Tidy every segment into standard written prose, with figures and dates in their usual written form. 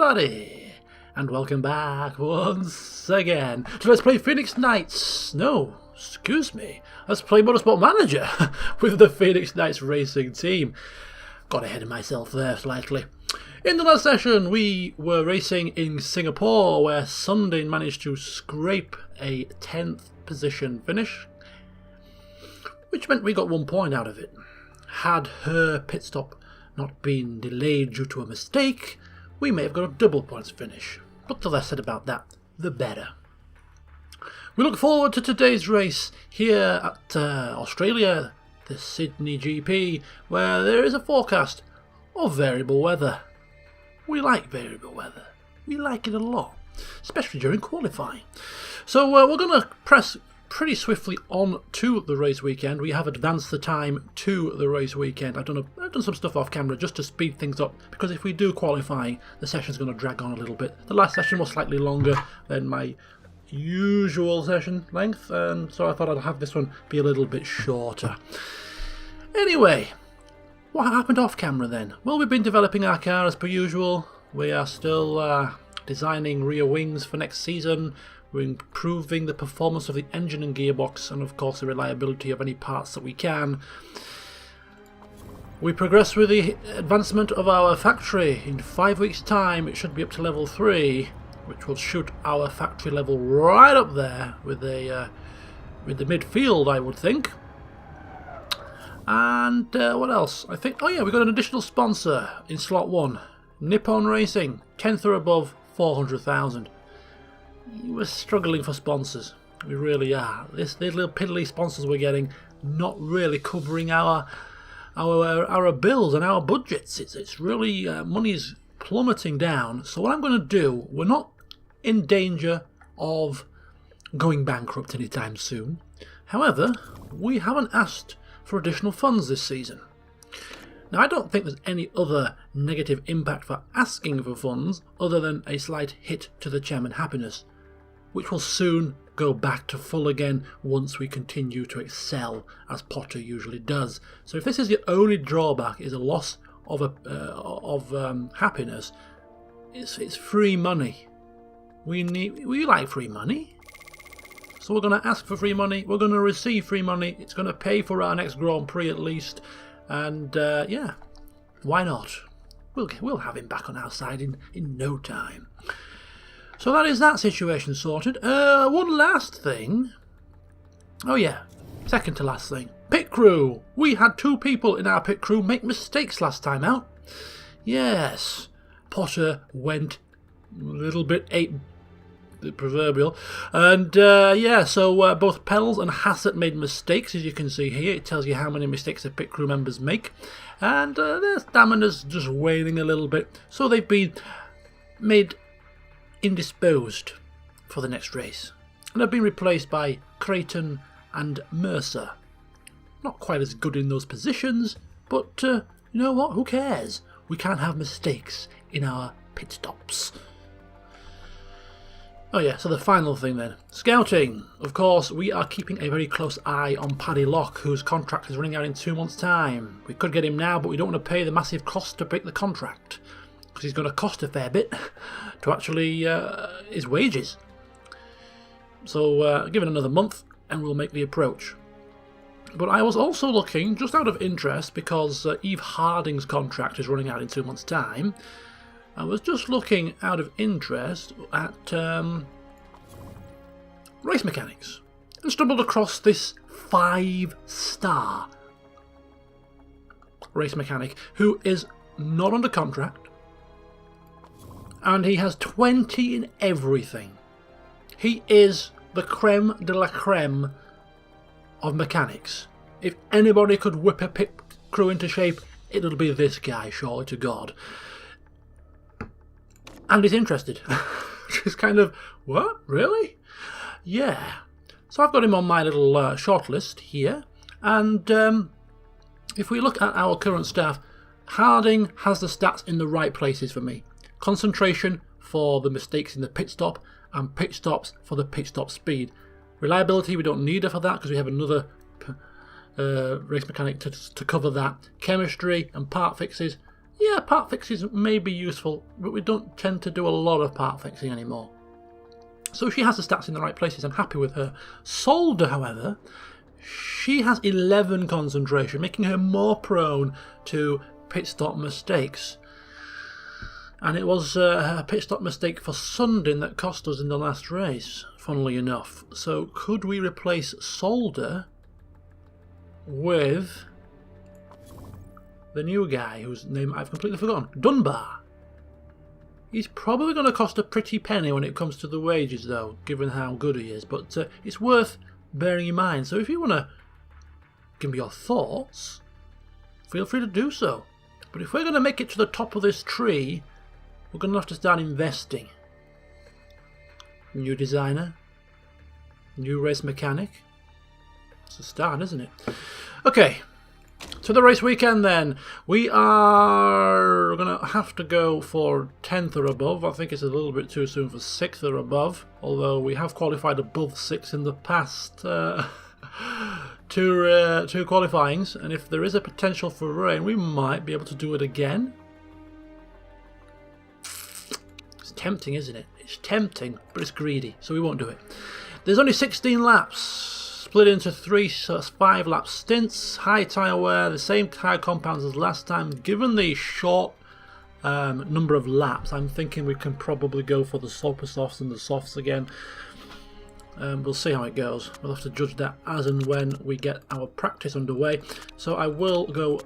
everybody, and welcome back once again to Let's Play Phoenix Knights. No, excuse me, Let's Play Motorsport Manager with the Phoenix Knights racing team. Got ahead of myself there slightly. In the last session we were racing in Singapore, where Sundin managed to scrape a 10th position finish, which meant we got 1 point out of it. Had her pit stop not been delayed due to a mistake, we may have got a double points finish, but the less said about that, the better. We look forward to today's race here at Australia, the Sydney GP, where there is a forecast of variable weather. We like variable weather. We like it a lot, especially during qualifying. So we're going to press pretty swiftly on to the race weekend. We have advanced the time to the race weekend. I've done some stuff off camera just to speed things up, because if we do qualifying, the session's going to drag on a little bit. The last session was slightly longer than my usual session length, so I thought I'd have this one be a little bit shorter. Anyway, what happened off camera then? Well, we've been developing our car as per usual. We are still designing rear wings for next season. We're improving the performance of the engine and gearbox, and of course the reliability of any parts that we can. We progress with the advancement of our factory. In 5 weeks' time it should be up to level 3, which will shoot our factory level right up there with the midfield, I would think. And what else? I think, oh yeah, we got an additional sponsor in slot 1. Nippon Racing, 10th or above, 400,000. We're struggling for sponsors. We really are. These little piddly sponsors we're getting not really covering our bills and our budgets. It's really money's plummeting down. So what I'm going to do, we're not in danger of going bankrupt anytime soon. However, we haven't asked for additional funds this season. Now, I don't think there's any other negative impact for asking for funds other than a slight hit to the chairman happiness, which will soon go back to full again once we continue to excel as Potter usually does. So if this is the only drawback, is a loss of happiness, it's free money. We like free money, so we're going to ask for free money. We're going to receive free money. It's going to pay for our next Grand Prix at least, and yeah, why not? We'll have him back on our side in no time. So that is that situation sorted. One last thing. Oh yeah, second to last thing. Pit crew. We had 2 people in our pit crew make mistakes last time out. Yes, Potter went a little bit ape, the proverbial. And yeah, so both Pels and Hassett made mistakes, as you can see here. It tells you how many mistakes the pit crew members make. And their stamina's just waning a little bit. So they've been made indisposed for the next race, and have been replaced by Creighton and Mercer. Not quite as good in those positions, but you know what, who cares? We can't have mistakes in our pit stops. Oh yeah, so the final thing then, scouting. Of course, we are keeping a very close eye on Paddy Locke, whose contract is running out in 2 months' time. We could get him now, but we don't want to pay the massive cost to break the contract, because he's going to cost a fair bit to actually his wages. So give it another month and we'll make the approach. But I was also looking, just out of interest, because Eve Harding's contract is running out in 2 months' time. I was just looking out of interest at race mechanics, and stumbled across this 5-star race mechanic who is not under contract, and he has 20 in everything. He is the creme de la creme of mechanics. If anybody could whip a pit crew into shape, it'll be this guy, surely to God. And he's interested. Which is kind of, what? Really? Yeah. So I've got him on my little shortlist here. And if we look at our current staff, Harding has the stats in the right places for me. Concentration for the mistakes in the pit stop, and pit stops for the pit stop speed. Reliability, we don't need her for that because we have another race mechanic to cover that. Chemistry and part fixes, Yeah, part fixes may be useful, but we don't tend to do a lot of part fixing anymore. So she has the stats in the right places. I'm happy with her. Solder, however, she has 11 concentration, making her more prone to pit stop mistakes. And it was a pit stop mistake for Sundin that cost us in the last race, funnily enough. So could we replace Solder with the new guy whose name I've completely forgotten? Dunbar. He's probably going to cost a pretty penny when it comes to the wages, though, given how good he is. But it's worth bearing in mind. So if you want to give me your thoughts, feel free to do so. But if we're going to make it to the top of this tree, we're going to have to start investing. New designer. New race mechanic. It's a start, isn't it? Okay. To the race weekend then. We are going to have to go for 10th or above. I think it's a little bit too soon for 6th or above. Although we have qualified above 6 in the past two qualifyings. And if there is a potential for rain, we might be able to do it again. It's tempting, isn't it? It's tempting, but it's greedy, so we won't do it. There's only 16 laps, split into 3, so that's 5 lap stints. High tyre wear, the same tyre compounds as last time. Given the short number of laps, I'm thinking we can probably go for the super softs and the softs again. We'll see how it goes. We'll have to judge that as and when we get our practice underway. So I will go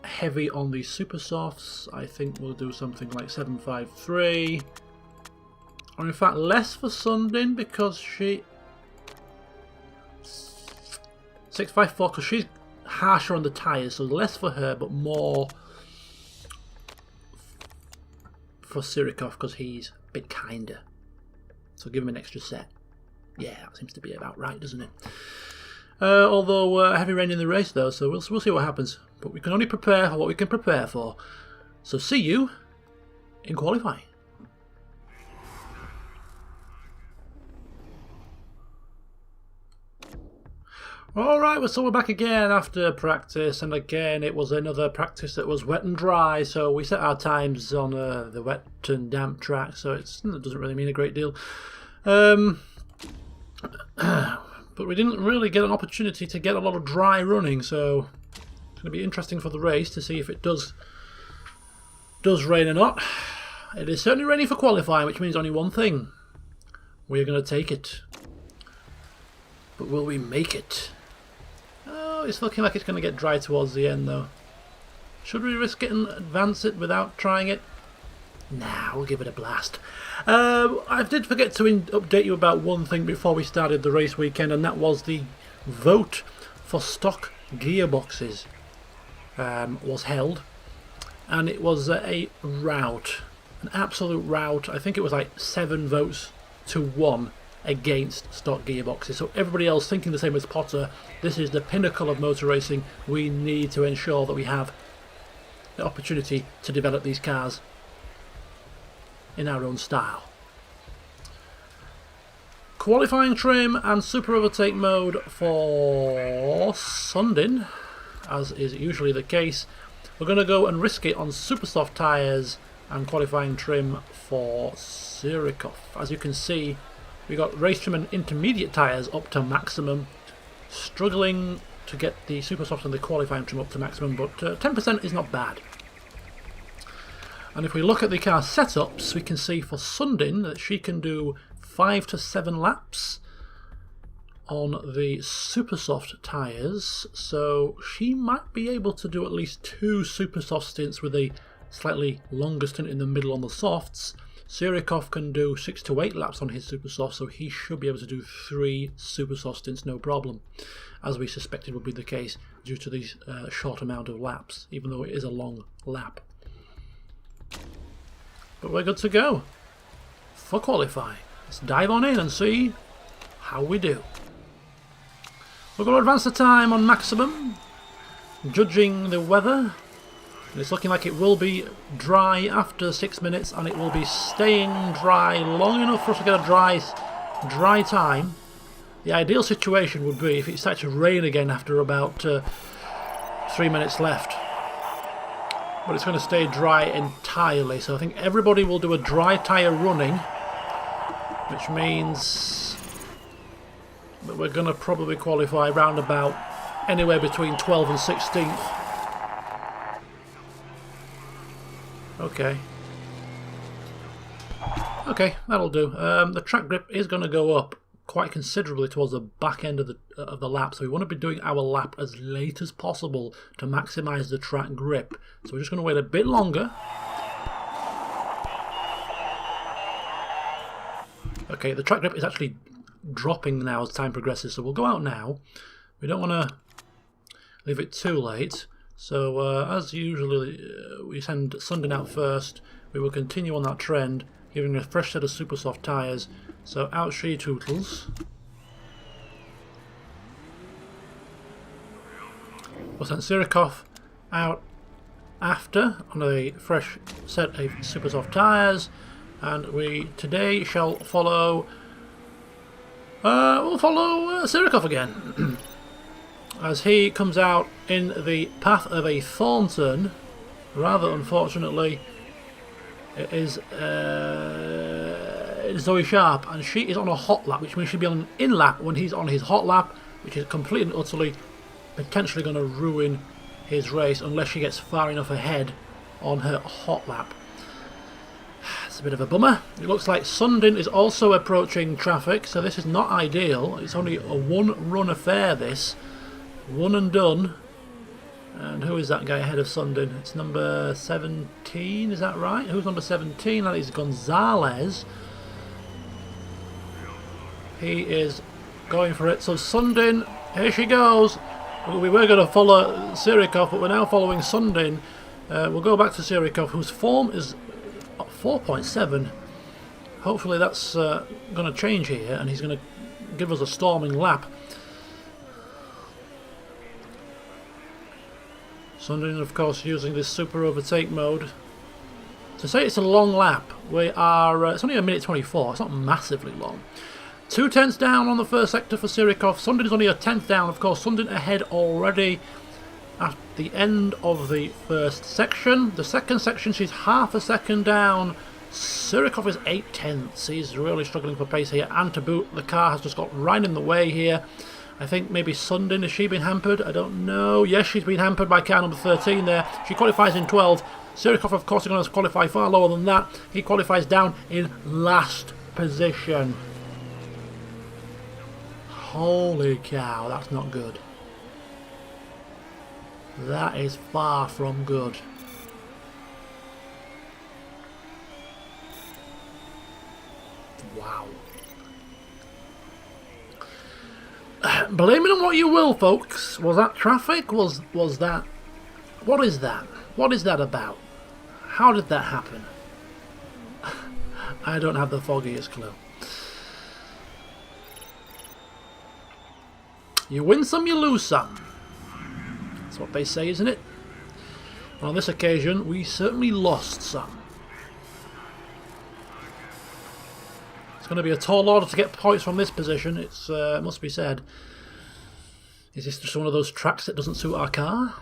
heavy on the super softs. I think we'll do something like 753, or in fact less for Sundin because she 654 because she's harsher on the tyres, so less for her but more for Sirikov because he's a bit kinder. So give him an extra set. Yeah, that seems to be about right, doesn't it? Although heavy rain in the race though, so we'll see what happens. But we can only prepare for what we can prepare for. So see you in qualifying. Alright, so we're back again after practice, and again it was another practice that was wet and dry, so we set our times on the wet and damp track, so it doesn't really mean a great deal. But we didn't really get an opportunity to get a lot of dry running, so it's going to be interesting for the race to see if it does rain or not. It is certainly raining for qualifying, which means only one thing. We're going to take it. But will we make it? Oh, it's looking like it's going to get dry towards the end, though. Should we risk it and advance it without trying it? Nah, we'll give it a blast. I did forget to update you about one thing before we started the race weekend, and that was the vote for stock gearboxes was held, and it was a rout, an absolute rout. I think it was like 7 votes to 1 against stock gearboxes. So everybody else thinking the same as Potter, this is the pinnacle of motor racing. We need to ensure that we have the opportunity to develop these cars in our own style. Qualifying trim and super overtake mode for Sundin, as is usually the case. We're going to go and risk it on super soft tyres and qualifying trim for Sirikov. As you can see, we got race trim and intermediate tyres up to maximum, struggling to get the super soft and the qualifying trim up to maximum, but 10% is not bad. And if we look at the car setups, we can see for Sundin that she can do 5 to 7 laps on the super soft tyres, so she might be able to do at least 2 super soft stints with a slightly longer stint in the middle on the softs. Sirikov can do 6 to 8 laps on his super soft, so he should be able to do 3 super soft stints no problem, as we suspected would be the case due to these short amount of laps, even though it is a long lap. But we're good to go for qualifying. Let's dive on in and see how we do. We're going to advance the time on maximum, judging the weather. It's looking like it will be dry after 6 minutes, and it will be staying dry long enough for us to get a dry time. The ideal situation would be if it started to rain again after about 3 minutes left. but it's going to stay dry entirely. So I think everybody will do a dry tyre running, which means that we're going to probably qualify round about anywhere between 12th and 16th. Okay. Okay, that'll do. The track grip is going to go up quite considerably towards the back end of the lap, so we want to be doing our lap as late as possible to maximise the track grip. So we're just going to wait a bit longer. Okay, the track grip is actually dropping now as time progresses, so we'll go out now. We don't want to leave it too late, so as usually we send Sundin out first. We will continue on that trend, giving a fresh set of super soft tyres. So out she tootles. We'll send Sirikov out after on a fresh set of super soft tyres, and we today shall follow. We'll follow Sirikov again as he comes out in the path of a Thornton. Rather unfortunately, it is Zoe Sharp, and she is on a hot lap, which means she'll be on an in lap when he's on his hot lap, which is completely and utterly potentially going to ruin his race unless she gets far enough ahead on her hot lap. It's a bit of a bummer. It looks like Sundin is also approaching traffic, so this is not ideal. It's only a one-run affair, this. One and done. And who is that guy ahead of Sundin? It's number 17, is that right? Who's number 17? That is Gonzalez. He is going for it. So Sundin, here she goes. We were going to follow Sirikov, but we're now following Sundin. We'll go back to Sirikov, whose form is 4.7. Hopefully that's going to change here, and he's going to give us a storming lap. Sundin, of course, using this super overtake mode. To say it's a long lap, we are. It's only a minute 24. It's not massively long. 2/10 down on the first sector for Sirikov. Sundin is only a 10th down. Of course, Sundin ahead already at the end of the first section. The second section, she's half a second down. Sirikov is 8/10. He's really struggling for pace here, and to boot, the car has just got right in the way here. I think maybe Sundin, has she been hampered? I don't know. Yes, she's been hampered by car number 13 there. She qualifies in 12th. Sirikov, of course, is going to qualify far lower than that. He qualifies down in last position. Holy cow, that's not good. That is far from good. Wow. Blame it on what you will, folks. Was that traffic? Was that... What is that? What is that about? How did that happen? I don't have the foggiest clue. You win some, you lose some. That's what they say, isn't it? Well, on this occasion, we certainly lost some. It's going to be a tall order to get points from this position, it must be said. Is this just one of those tracks that doesn't suit our car?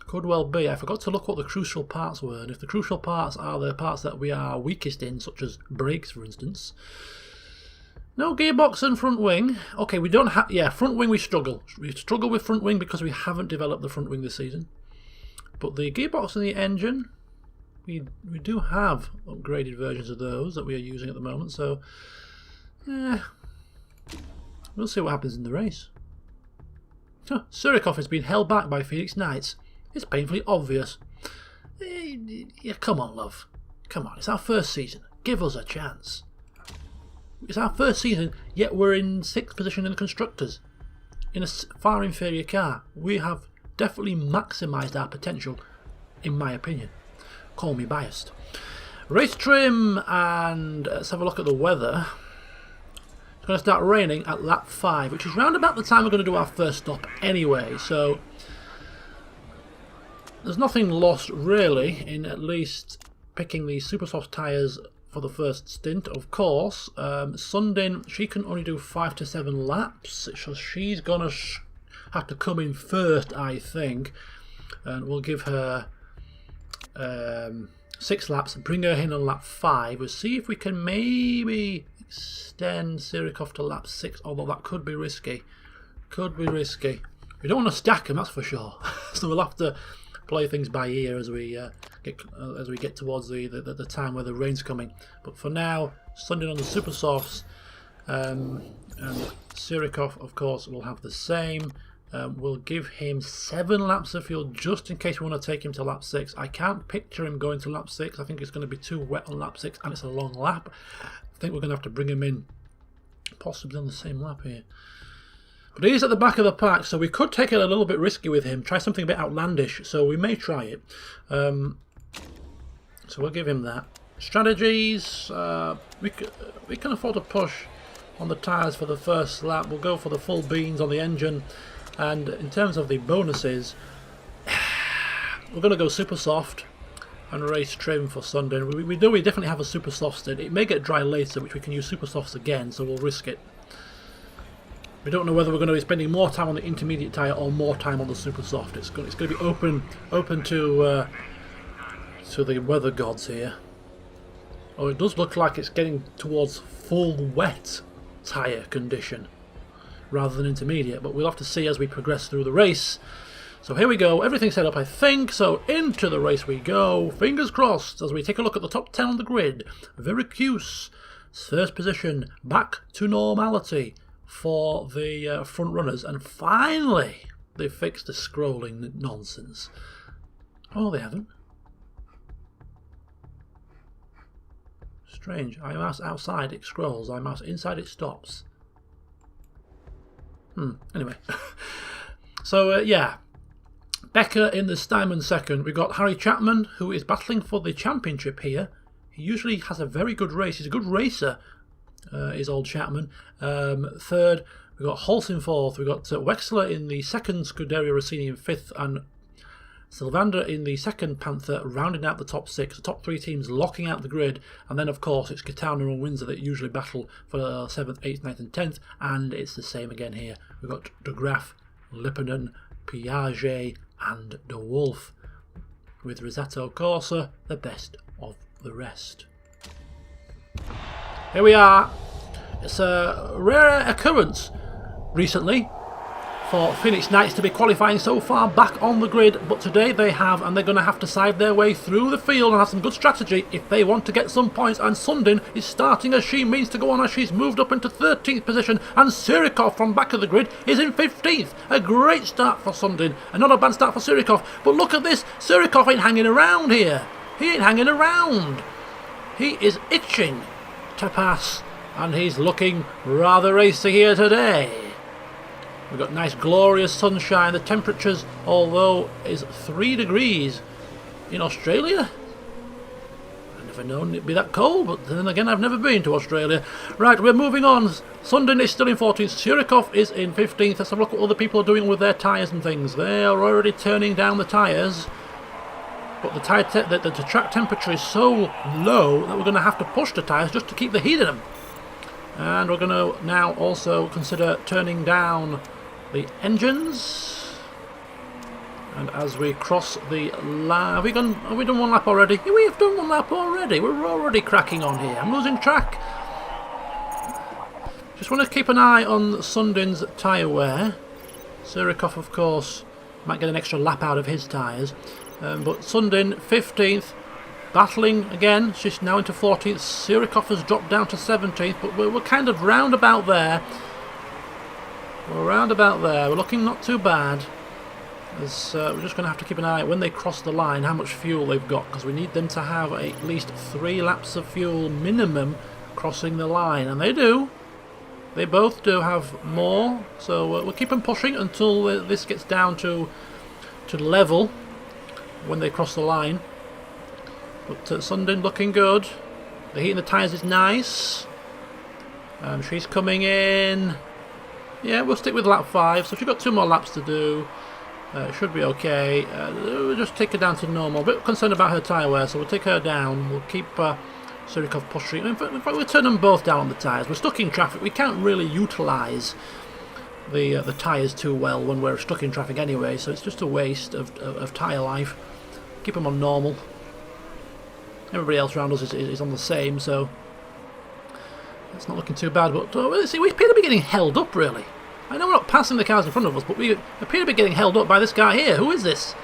Could well be. I forgot to look what the crucial parts were, and if the crucial parts are the parts that we are weakest in, such as brakes, for instance. No gearbox and front wing. Okay, we don't have... Yeah, front wing we struggle. We struggle with front wing because we haven't developed the front wing this season. But the gearbox and the engine, we do have upgraded versions of those that we are using at the moment, so... Yeah, we'll see what happens in the race. Sirikov has been held back by Phoenix Knights. It's painfully obvious. Yeah, come on, love. Come on, it's our first season. Give us a chance. It's our first season, yet we're in 6th position in the Constructors. In a far inferior car. We have definitely maximised our potential, in my opinion. Call me biased. Race trim, and let's have a look at the weather. It's going to start raining at lap 5, which is round about the time we're going to do our first stop anyway, so there's nothing lost really in at least picking the super soft tyres for the first stint. Of course, Sundin, she can only do 5 to 7 laps, so she's going to have to come in first, I think, and we'll give her 6 laps, bring her in on lap 5. We'll see if we can maybe extend Sirikov to lap 6, although that could be risky. Could be risky. We don't want to stack him, that's for sure. So we'll have to play things by ear as we get towards the time where the rain's coming. But for now, Sundin on the super softs, and Sirikov, of course, will have the same. We'll give him 7 laps of fuel just in case we want to take him to lap 6. I can't picture him going to lap 6. I think it's going to be too wet on lap 6 and it's a long lap. I think we're going to have to bring him in possibly on the same lap here. But he is at the back of the pack, so we could take it a little bit risky with him. Try something a bit outlandish, so we may try it. So we'll give him that. Strategies, we can afford to push on the tyres for the first lap. We'll go for the full beans on the engine. And in terms of the bonuses, we're going to go super soft and race trim for Sundin. We definitely have a super soft stint. It may get dry later, which we can use super softs again, so we'll risk it. We don't know whether we're going to be spending more time on the intermediate tyre or more time on the super soft. It's going to be open to the weather gods here. Oh, it does look like it's getting towards full wet tyre condition rather than intermediate, but we'll have to see as we progress through the race. So here we go, everything's set up I think, so into the race we go, fingers crossed, as we take a look at the top 10 on the grid. Vyricuse, first position, back to normality for the front runners, and finally they fixed the scrolling nonsense. Oh, they haven't. Strange, I mouse outside it scrolls, I mouse inside it stops. Anyway. So, yeah. Becker in the Steinman second. We've got Harry Chapman, who is battling for the championship here. He usually has a very good race. He's a good racer, is old Chapman. Third, we've got Holtz in fourth. We've got Wexler in the second, Scuderia Rossini in fifth, and Sylvander in the second Panther, rounding out the top 6. The top 3 teams locking out the grid, and then of course it's Gitana and Windsor that usually battle for 7th, 8th, 9th and 10th, and it's the same again here. We've got De Graaf, Lipponen, Piaget and De Wolf, with Rosato Corsa the best of the rest. Here we are. It's a rare occurrence recently for Phoenix Knights to be qualifying so far back on the grid, but today they have, and they're going to have to side their way through the field and have some good strategy if they want to get some points. And Sundin is starting as she means to go on, as she's moved up into 13th position, and Sirikov from back of the grid is in 15th. A great start for Sundin, and not a bad start for Sirikov, but look at this, Sirikov ain't hanging around here. He ain't hanging around. He is itching to pass, and he's looking rather racy here today. We've got nice glorious sunshine. The temperatures, although, is 3 degrees in Australia. I've never known it'd be that cold, but then again I've never been to Australia. Right, we're moving on. Sundin is still in 14th. Sirikov is in 15th. Let's have a look at what other people are doing with their tyres and things. They are already turning down the tyres. But the track temperature is so low that we're going to have to push the tyres just to keep the heat in them. And we're going to now also consider turning down the engines. And as we cross the line, have we done 1 lap already? Yeah, we have done 1 lap already. We're already cracking on here. I'm losing track. Just want to keep an eye on Sundin's tyre wear. Sirikov, of course, might get an extra lap out of his tyres. But Sundin, 15th, battling again. She's now into 14th. Sirikov has dropped down to 17th, but we're kind of round about there. We're round about there. We're looking not too bad. As, we're just going to have to keep an eye when they cross the line how much fuel they've got, because we need them to have at least 3 laps of fuel minimum crossing the line, and they do. They both do have more, so we'll keep them pushing until this gets down to level when they cross the line. But Sundin looking good. The heat in the tyres is nice. She's coming in. Yeah, we'll stick with lap 5, so she's got 2 more laps to do. It should be okay. We'll just take her down to normal. A bit concerned about her tyre wear, so we'll take her down. We'll keep Sirikov pushing. In fact, we'll turn them both down on the tyres. We're stuck in traffic. We can't really utilise the tyres too well when we're stuck in traffic anyway, so it's just a waste of tyre life. Keep them on normal. Everybody else around us is on the same, so it's not looking too bad. But see, we appear to be getting held up, really. I know we're not passing the cars in front of us, but we appear to be getting held up by this guy here. Who is this?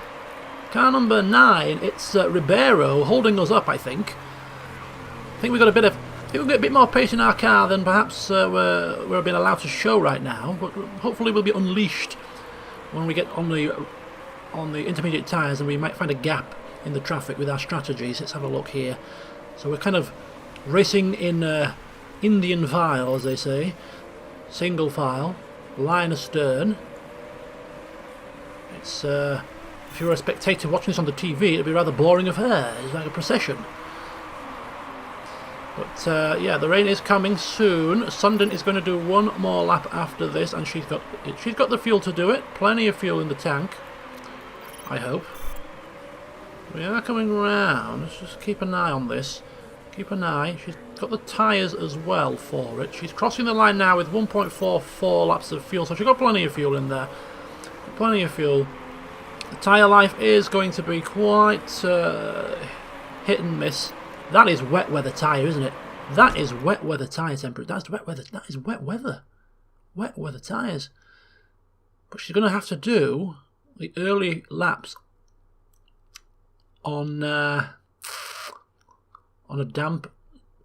Car number 9. It's Ribeiro holding us up, I think. I think we've got a bit more pace in our car than perhaps we're being allowed to show right now. But hopefully we'll be unleashed when we get on the intermediate tyres, and we might find a gap in the traffic with our strategies. Let's have a look here. So we're kind of racing in Indian file, as they say. Single file, line astern. It's if you were a spectator watching this on the TV, it'd be rather boring affair. It's like a procession. But yeah, the rain is coming soon. Sundin is going to do one more lap after this, and she's got the fuel to do it. Plenty of fuel in the tank, I hope. We are coming round. Let's just keep an eye on this. Keep an eye. She's got the tyres as well for it. She's crossing the line now with 1.44 laps of fuel, so she's got plenty of fuel in there. Plenty of fuel. The tyre life is going to be quite hit and miss. That is wet weather tyre, isn't it? That is wet weather tyre temperature. That's wet weather. That is wet weather. Wet weather tyres. But she's going to have to do the early laps on a damp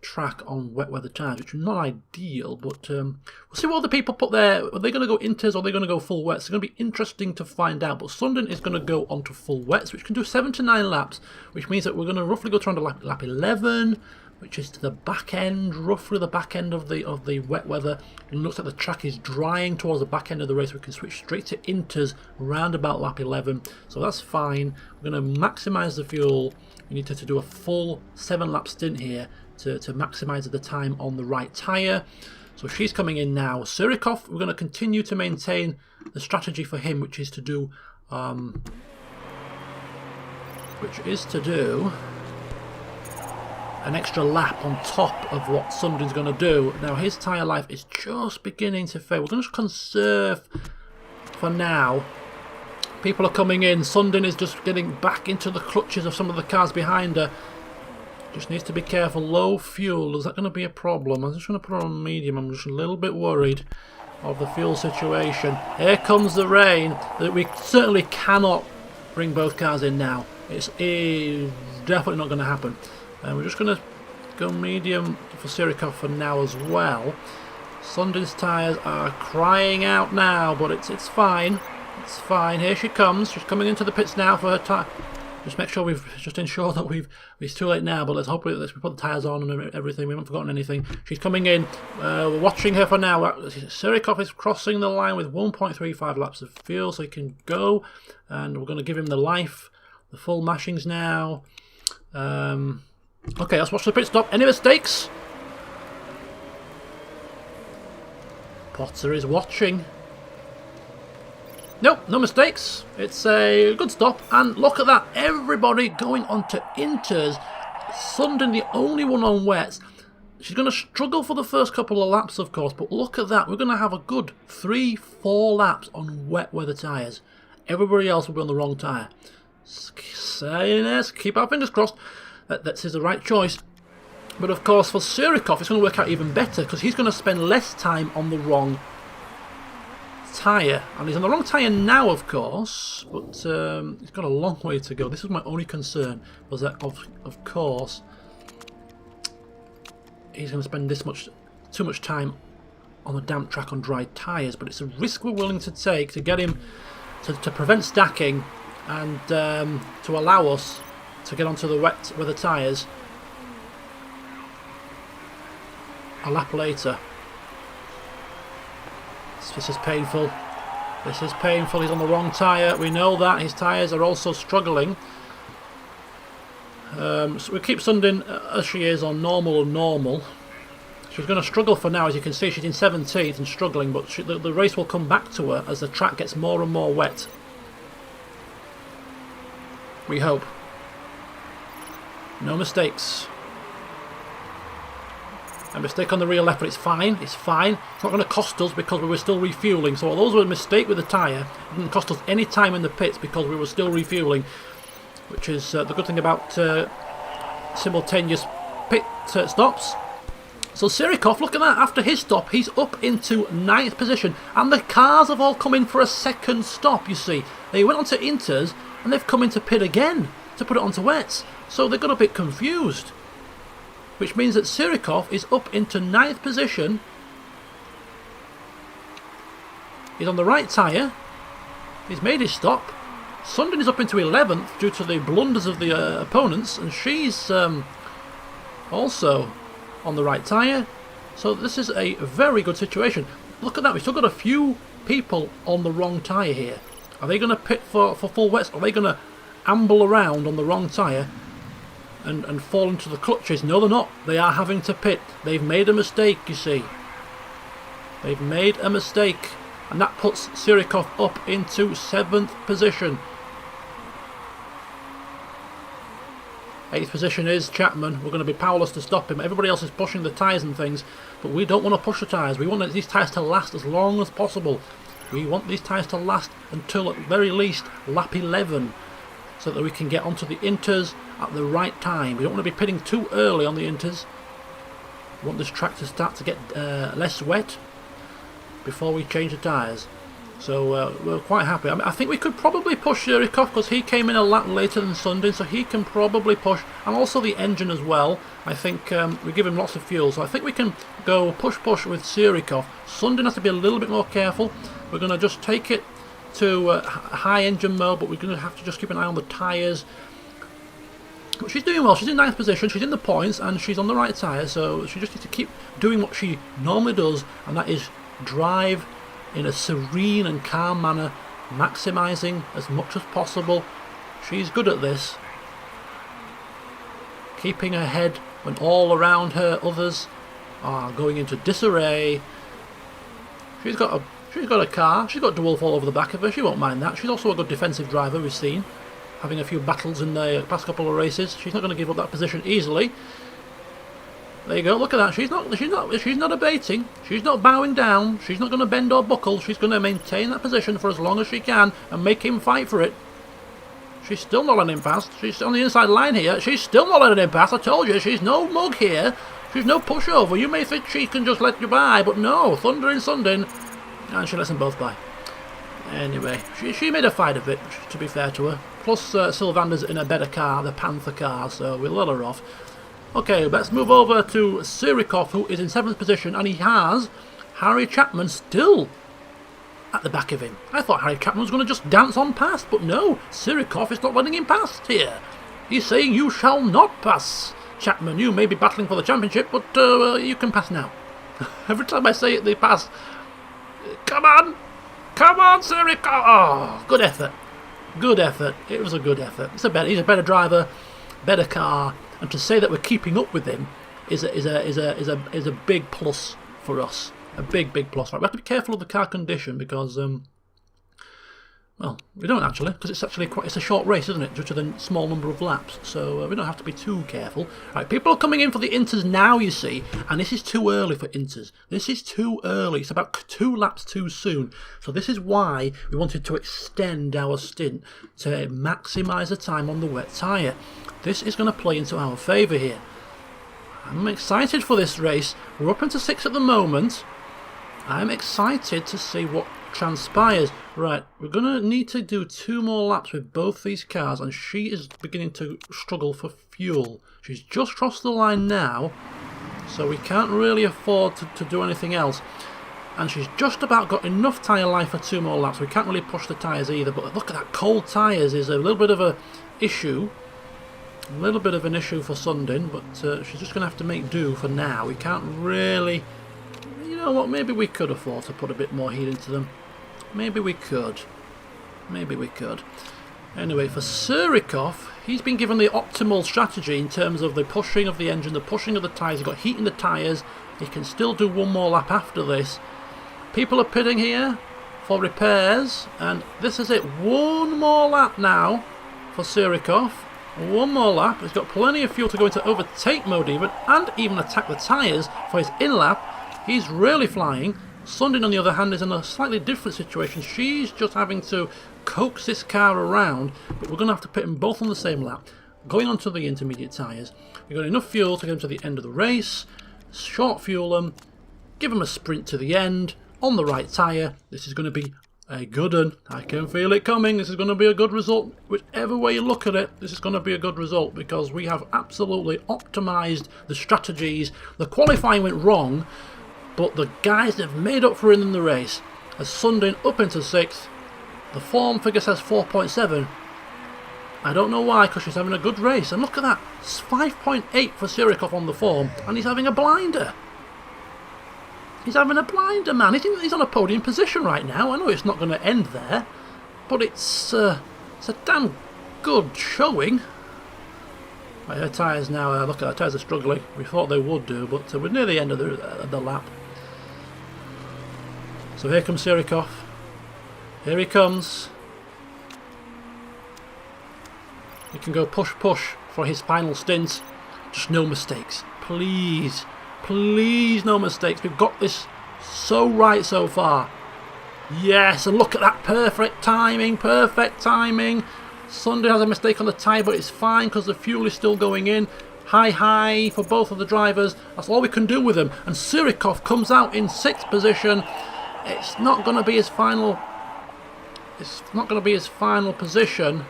track on wet weather tyres, which is not ideal, but we'll see what other people put there. Are they going to go inters or are they going to go full wets? It's going to be interesting to find out, but Sundin is going to go onto full wets, which can do 7 to 9 laps, which means that we're going to roughly go to around lap 11, which is to the back end, roughly the back end of the wet weather. It looks like the track is drying towards the back end of the race. We can switch straight to inters round about lap 11, so that's fine. We're going to maximise the fuel. We need to do a full 7 lap stint here to maximise the time on the right tyre. So she's coming in now. Surikov, we're going to continue to maintain the strategy for him, which is to do an extra lap on top of what Sundin's going to do. Now his tyre life is just beginning to fade. We're going to conserve for now. People are coming in. Sundin is just getting back into the clutches of some of the cars behind her. Just needs to be careful. Low fuel, is that going to be a problem? I'm just going to put her on medium. I'm just a little bit worried of the fuel situation. Here comes the rain. We certainly cannot bring both cars in now. It's definitely not going to happen. And we're just going to go medium for Surikov for now as well. Sundin's tyres are crying out now, but it's fine. It's fine. Here she comes. She's coming into the pits now for her tyre. Just make sure ensure that it's too late now, but let's hope we put the tyres on and everything. We haven't forgotten anything. She's coming in. We're watching her for now. Surikov is crossing the line with 1.35 laps of fuel, so he can go. And we're going to give him the full mashings now. Okay, let's watch the pit stop. Any mistakes? Potter is watching. Nope, no mistakes. It's a good stop. And look at that. Everybody going on to inters. Sundin, the only one on wets. She's going to struggle for the first couple of laps, of course. But look at that. We're going to have a good 3-4 laps on wet weather tyres. Everybody else will be on the wrong tyre. Saying this, keep our fingers crossed. That is the right choice. But of course, for Surikov, it's going to work out even better because he's going to spend less time on the wrong tyre, and he's on the wrong tyre now, of course, but he's got a long way to go. This was my only concern, was that of course he's going to spend too much time on a damp track on dry tyres, but it's a risk we're willing to take to get him to prevent stacking and to allow us to get onto the wet weather tyres a lap later. This is painful. This is painful. He's on the wrong tyre. We know that. His tyres are also struggling. So we keep Sundin as she is on normal and normal. She's going to struggle for now. As you can see, she's in 17th and struggling, but the race will come back to her as the track gets more and more wet. We hope. No mistakes. A mistake on the rear left, but it's fine. It's fine. It's not going to cost us because we were still refuelling. So although it was a mistake with the tyre, it didn't cost us any time in the pits because we were still refuelling, which is the good thing about simultaneous pit stops. So Sirikov, look at that, after his stop, he's up into 9th position, and the cars have all come in for a second stop, you see. They went on to Inters, and they've come into pit again to put it onto wets, so they got a bit confused. Which means that Sirikov is up into 9th position. He's on the right tyre, he's made his stop. Sundin is up into 11th due to the blunders of the opponents, and she's also on the right tyre. So this is a very good situation. Look at that, we've still got a few people on the wrong tyre here. Are they going to pit for full wets? Are they going to amble around on the wrong tyre and fall into the clutches? No, they're not. They are having to pit. They've made a mistake, you see. They've made a mistake. And that puts Sirikov up into 7th position. 8th position is Chapman. We're going to be powerless to stop him. Everybody else is pushing the tyres and things, but we don't want to push the tyres. We want these tyres to last as long as possible. We want these tyres to last until at very least lap 11, so that we can get onto the Inters at the right time. We don't want to be pitting too early on the Inters. We want this track to start to get less wet before we change the tyres. So we're quite happy. I think we could probably push Sirikov because he came in a lap later than Sundin, so he can probably push, and also the engine as well. I think we give him lots of fuel, so I think we can go push with Sirikov. Sundin has to be a little bit more careful. We're going to just take it to high engine mode, but we're going to have to just keep an eye on the tyres. But she's doing well. She's in 9th position, she's in the points, and she's on the right tyre, so she just needs to keep doing what she normally does, and that is drive in a serene and calm manner, maximising as much as possible. She's good at this, keeping her head when all around her others are going into disarray. She's got a car, she's got DeWolf all over the back of her, she won't mind that. She's also a good defensive driver, we've seen, having a few battles in the past couple of races. She's not going to give up that position easily. There you go, look at that. She's not abating. She's not bowing down. She's not going to bend or buckle. She's going to maintain that position for as long as she can and make him fight for it. She's still not letting him pass. She's on the inside line here. She's still not letting him pass. I told you, she's no mug here. She's no pushover. You may think she can just let you by, but no. Thunder and Sundin. And she lets them both by. Anyway, she made a fight of it, to be fair to her. Plus, Sylvander's in a better car, the Panther car, so we'll let her off. Okay, let's move over to Sirikov, who is in 7th position, and he has Harry Chapman still at the back of him. I thought Harry Chapman was going to just dance on past, but no, Sirikov is not letting him past here. He's saying, you shall not pass, Chapman. You may be battling for the championship, but you can pass now. Every time I say it, they pass. Come on! Come on, Sirikov! Oh, good effort. Good effort. It was a good effort. He's a better driver, better car. And to say that we're keeping up with him is a big plus for us. A big plus. Right, we have to be careful of the car condition because, well, we don't actually, because it's a short race, isn't it, due to the small number of laps. So we don't have to be too careful. Right, people are coming in for the Inters now, you see, and this is too early for Inters. This is too early. It's about 2 laps too soon. So this is why we wanted to extend our stint to maximise the time on the wet tyre. This is going to play into our favour here. I'm excited for this race. We're up into 6 at the moment. I'm excited to see what transpires. Right, we're going to need to do 2 more laps with both these cars, and she is beginning to struggle for fuel. She's just crossed the line now, so we can't really afford to do anything else. And she's just about got enough tyre life for 2 more laps. We can't really push the tyres either, but look at that, cold tyres is a little bit of an issue. A little bit of an issue for Sundin, but she's just going to have to make do for now. We can't really... You know what, maybe we could afford to put a bit more heat into them. Maybe we could. Maybe we could. Anyway, for Sirikov, he's been given the optimal strategy in terms of the pushing of the engine, the pushing of the tyres. He's got heat in the tyres. He can still do 1 more lap after this. People are pitting here for repairs, and this is it. 1 more lap now for Sirikov. 1 more lap. He's got plenty of fuel to go into overtake mode and even attack the tyres for his in-lap. He's really flying. Sundin, on the other hand, is in a slightly different situation. She's just having to coax this car around, but we're going to have to pit them both on the same lap. going on to the intermediate tyres. We've got enough fuel to get them to the end of the race, short fuel them, give them a sprint to the end on the right tyre. This is going to be a good one. I can feel it coming. This is going to be a good result. Whichever way you look at it, this is going to be a good result because we have absolutely optimised the strategies. The qualifying went wrong, but the guys have made up for it in the race. As Sundin up into 6th, the form figure says 4.7. I don't know why, because she's having a good race. And look at that, it's 5.8 for Sirikov on the form, and he's having a blinder. He's having a blinder, man. He's on a podium position right now. I know it's not going to end there, but it's a damn good showing. Right, her tyres now, look at her tyres are struggling. We thought they would do, but we're near the end of the lap. So here comes Sirikov. Here he comes. He can go push for his final stint. Just no mistakes. Please. Please no mistakes. We've got this so right so far. Yes, and look at that perfect timing. Perfect timing. Sunday has a mistake on the tyre, but it's fine because the fuel is still going in. High for both of the drivers. That's all we can do with them. And Sirikov comes out in 6th position. It's not going to be his final. It's not going to be his final position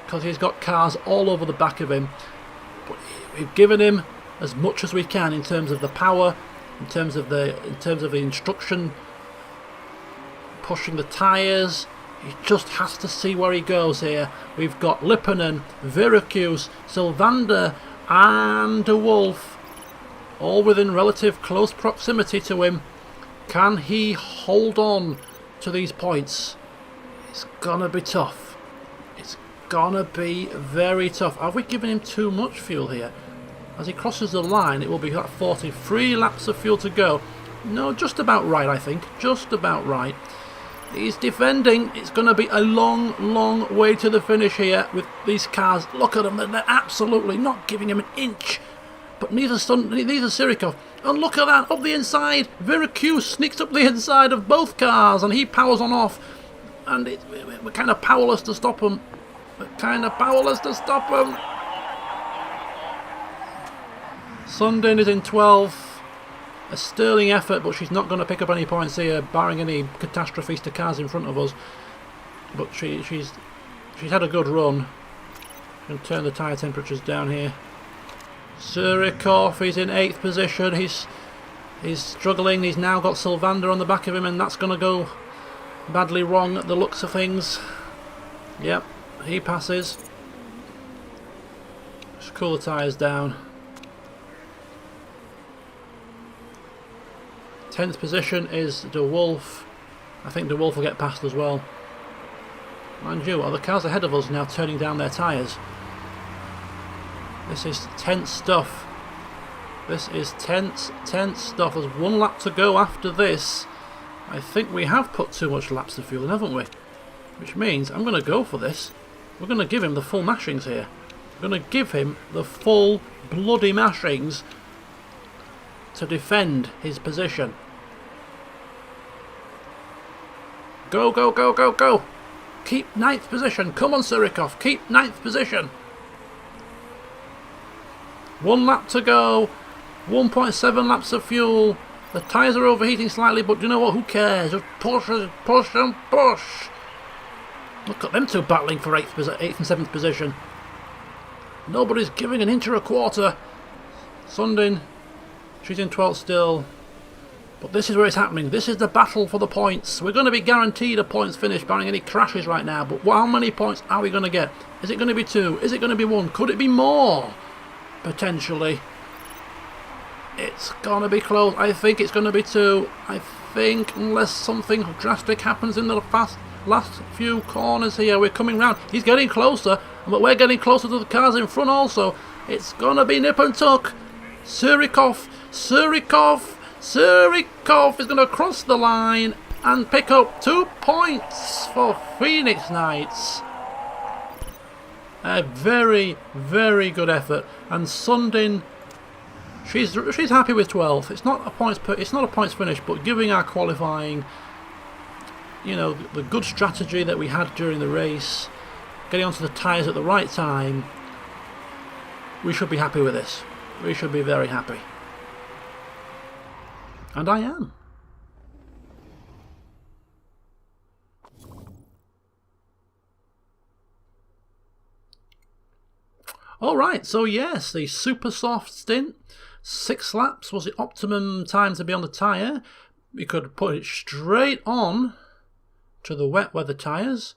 because he's got cars all over the back of him. But we've given him as much as we can in terms of the power, in terms of the instruction, pushing the tyres. He just has to see where he goes here. We've got Lipponen, Virakus, Sylvander and De Wolf all within relative close proximity to him. Can he hold on to these points? It's gonna be tough. It's gonna be very tough. Have we given him too much fuel here? As he crosses the line, it will be like 43 laps of fuel to go. No, just about right, I think. Just about right. He's defending. It's going to be a long way to the finish here with these cars. Look at them. They're absolutely not giving him an inch. But neither Sirikov. And look at that, up the inside. Virakus sneaks up the inside of both cars and he powers on off. And we're kind of powerless to stop him. Sundin is in 12th. A sterling effort, but she's not going to pick up any points here, barring any catastrophes to cars in front of us. But she's had a good run. Going to turn the tyre temperatures down here. Sirikov is in 8th position. He's struggling. He's now got Sylvander on the back of him, and that's going to go badly wrong at the looks of things. Yep, he passes. Just cool the tyres down. 10th position is De Wolf. I think De Wolf will get past as well. Mind you, the cars ahead of us now turning down their tyres. This is tense stuff. This is tense stuff. There's 1 lap to go after this. I think we have put too much laps of fuel in, haven't we? Which means I'm going to go for this. We're going to give him the full mashings here. We're going to give him the full bloody mashings to defend his position. Go, go, go, go, go. Keep 9th position. Come on, Sirikov. Keep 9th position. 1 lap to go. 1.7 laps of fuel. The tyres are overheating slightly, but you know what? Who cares? Just push and push and push. Look at them two battling for 8th and 7th position. Nobody's giving an inch or a quarter. Sundin, she's in 12th still. But this is where it's happening. This is the battle for the points. We're going to be guaranteed a points finish barring any crashes right now. But how many points are we going to get? Is it going to be 2? Is it going to be 1? Could it be more? Potentially. It's going to be close. I think it's going to be 2. I think, unless something drastic happens in the last few corners here. We're coming round. He's getting closer. But we're getting closer to the cars in front also. It's going to be nip and tuck. Sirikov is going to cross the line and pick up 2 points for Phoenix Knights. A very, very good effort. And Sundin, she's happy with 12th. It's not a points finish, but giving our qualifying, you know, the good strategy that we had during the race, getting onto the tyres at the right time, We should be happy with this. We should be very happy. And I am. Alright, so yes, the super soft stint. 6 laps was the optimum time to be on the tyre. We could put it straight on to the wet weather tyres.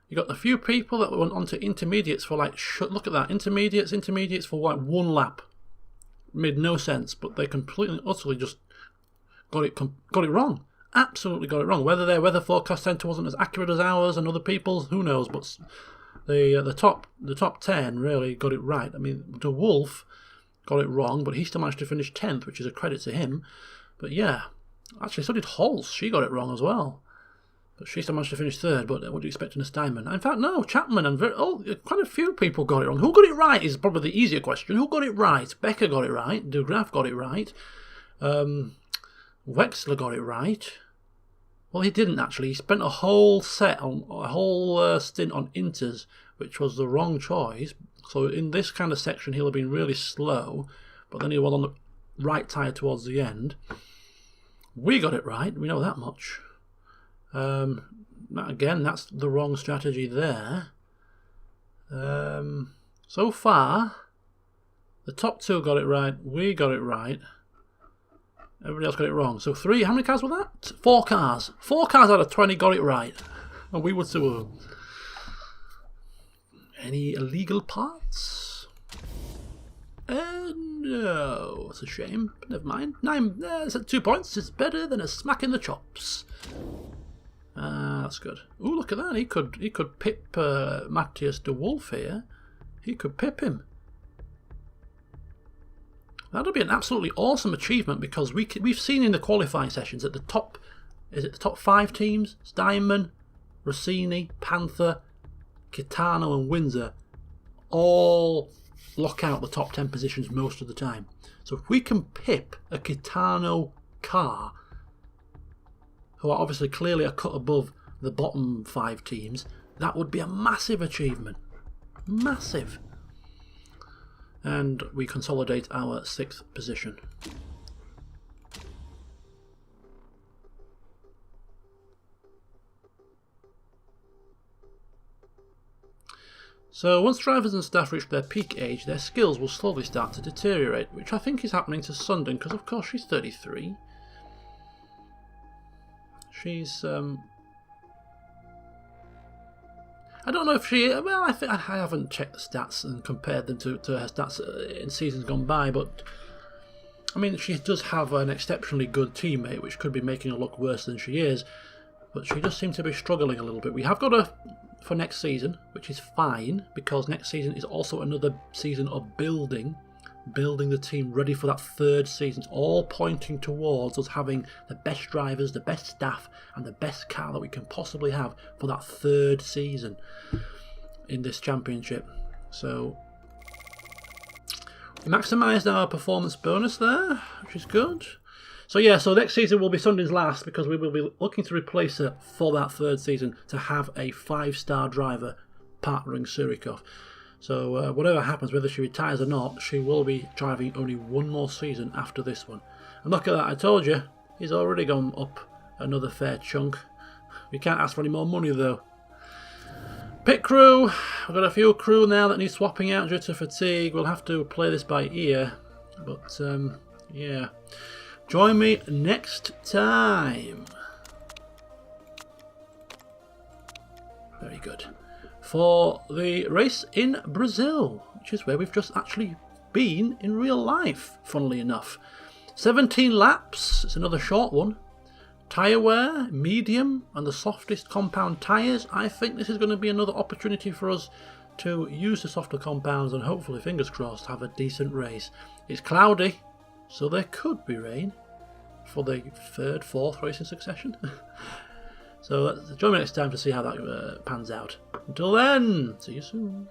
You got a few people that went on to intermediates for like, look at that, intermediates for like 1 lap. Made no sense, but they completely, utterly just got it wrong. Absolutely got it wrong. Whether their weather forecast centre wasn't as accurate as ours and other people's, who knows? But the top 10 really got it right. I mean, De Wolf got it wrong, but he still managed to finish 10th, which is a credit to him. But yeah, actually, so did Holz. She got it wrong as well. But she still managed to finish 3rd, but what do you expect in a Steinman? In fact, no, Chapman and quite a few people got it wrong. Who got it right is probably the easier question. Who got it right? Becker got it right. De Graaf got it right. Wexler got it right. Well, he didn't actually. He spent a whole stint on inters, which was the wrong choice. So in this kind of section, he'll have been really slow, but then he was on the right tyre towards the end. We got it right. We know that much. Again, that's the wrong strategy there. So far, the top 2 got it right. We got it right. Everybody else got it wrong. So 3, how many cars were that? 4 cars. 4 cars out of 20 got it right. And we were 2 of them. Any illegal parts? No. It's a shame. But never mind. 2 points is better than a smack in the chops. That's good. Ooh, look at that. He could pip Matthias de Wolf here. He could pip him. That'll be an absolutely awesome achievement because we've seen in the qualifying sessions that the top 5 teams, Steinman, Rossini, Panther, Kitano and Windsor, all lock out the top 10 positions most of the time. So if we can pip a Kitano car, who are obviously clearly a cut above the bottom 5 teams, that would be a massive achievement. Massive. And we consolidate our 6th position. So once drivers and staff reach their peak age, their skills will slowly start to deteriorate, which I think is happening to Sundin, because of course she's 33. She's I don't know if she... Well, I haven't checked the stats and compared them to her stats in seasons gone by, but... I mean, she does have an exceptionally good teammate, which could be making her look worse than she is, but she does seem to be struggling a little bit. We have got her for next season, which is fine, because next season is also another season of building the team ready for that 3rd season. It's all pointing towards us having the best drivers, the best staff, and the best car that we can possibly have for that 3rd season in this championship. So we maximised our performance bonus there, which is good. So yeah, so next season will be Sundin's last, because we will be looking to replace her for that 3rd season to have a 5-star driver partnering Surikov. So whatever happens, whether she retires or not, she will be driving only 1 more season after this one. And look at that, I told you, he's already gone up another fair chunk. We can't ask for any more money though. Pit crew, we've got a few crew now that need swapping out due to fatigue. We'll have to play this by ear, but yeah. Join me next time. Very good. For the race in Brazil, which is where we've just actually been in real life, funnily enough. 17 laps, it's another short one. Tyre wear, medium, and the softest compound tyres. I think this is going to be another opportunity for us to use the softer compounds and hopefully, fingers crossed, have a decent race. It's cloudy, so there could be rain for the 3rd, 4th race in succession. So join me next time to see how that pans out. Until then, see you soon.